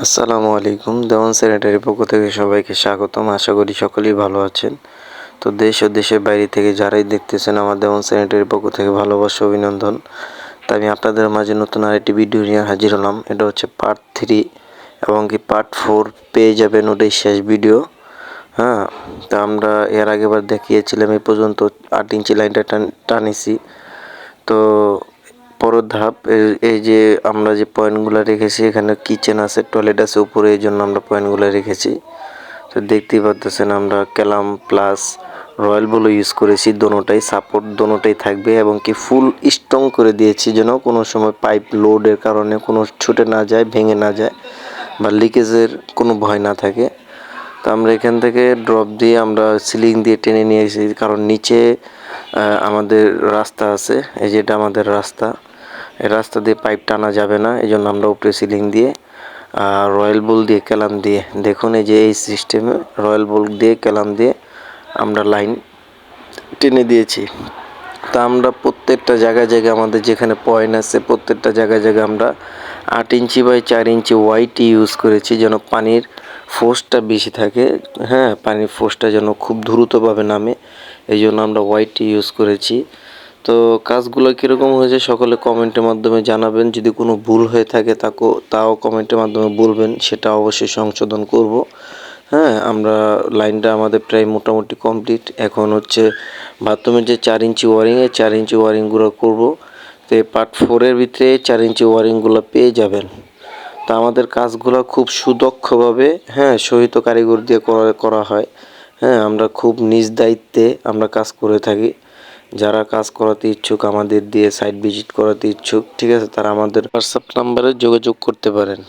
আসসালামু আলাইকুম। দেওয়ান স্যানিটারির পক্ষ থেকে সবাইকে স্বাগতম। আশা করি সকলেই ভালো আছেন। তো দেশ ও দেশের বাইরে থেকে যারাই দেখতেছেন আমার দেওয়ান স্যানিটারির পক্ষ থেকে ভালোবাসা অভিনন্দন। তা আমি আপনাদের মাঝে নতুন আরেকটি ভিডিও নিয়ে হাজির হলাম। এটা হচ্ছে পার্ট 3 এবং কি পার্ট 4 পেয়ে যাবেন, ওটাই শেষ ভিডিও। হ্যাঁ, তা আমরা এর আগেবার দেখিয়েছিলাম এই পর্যন্ত 8 ইঞ্চি লাইনটা টানিছি। তো পরের ধাপ এই যে আমরা যে পয়েন্টগুলো রেখেছি, এখানে কিচেন আছে, টয়লেট আছে উপরে, এই জন্য আমরা পয়েন্টগুলো রেখেছি। তো দেখতেই পাচ্ছেন আমরা ক্যালাম প্লাস রয়্যাল বল ইউজ করেছি, দোনোটাই সাপোর্ট দোনোটাই থাকবে এবং কি ফুল স্ট্রং করে দিয়েছি যেন কোনো সময় পাইপ লোডের কারণে কোনো ছুটে না যায়, ভেঙে না যায় বা লিকেজের কোনো ভয় না থাকে। তো আমরা এখান থেকে ড্রপ দিয়ে আমরা সিলিং দিয়ে টেনে নিয়ে এসেছি, কারণ নিচে আমাদের রাস্তা আছে, এই যেটা আমাদের রাস্তা, এই রাস্তা দিয়ে পাইপ টানা যাবে না, এই জন্য আমরা উপরে সিলিং দিয়ে রয়্যাল বল দিয়ে ক্যালাম দিয়ে, দেখুন এই যে এই সিস্টেমে রয়্যাল বল দিয়ে ক্যালাম দিয়ে আমরা লাইন টেনে দিয়েছি। তা আমরা প্রত্যেকটা জায়গায় জায়গায় আমাদের যেখানে পয়েন্ট আছে প্রত্যেকটা জায়গায় জায়গায় আমরা 8 inch by 4 inch white use করেছি যেন পানির ফোর্সটা বেশি থাকে। হ্যাঁ, পানির ফোর্সটা যেন খুব দ্রুতভাবে নামে, এই জন্য আমরা হোয়াইট ইউজ করেছি। তো কাজগুলো কীরকম হয়েছে সকলে কমেন্টের মাধ্যমে জানাবেন। যদি কোনো ভুল হয়ে থাকে তাও কমেন্টের মাধ্যমে বলবেন, সেটা অবশ্যই সংশোধন করব। হ্যাঁ, আমরা লাইনটা আমাদের প্রায় মোটামুটি কমপ্লিট। এখন হচ্ছে বাথরুমের যে 4 ইঞ্চি ওয়ারিংয়ে 4 ইঞ্চি ওয়ারিংগুলো করব। তো এই পার্ট 4-এর ভিতরে 4 ইঞ্চি ওয়ারিংগুলো পেয়ে যাবেন। তা আমাদের কাজগুলো খুব সুদক্ষভাবে, হ্যাঁ, সহিত কারিগর দিয়ে করা হয়। হ্যাঁ, আমরা খুব নিজ দায়িত্বে আমরা কাজ করে থাকি। যারা কাজ করাতে ইচ্ছুক, আমাদের দিয়ে সাইট ভিজিট করাতে ইচ্ছুক, ঠিক আছে, তারা আমাদের হোয়াটসঅ্যাপ নাম্বারে যোগাযোগ করতে পারেন।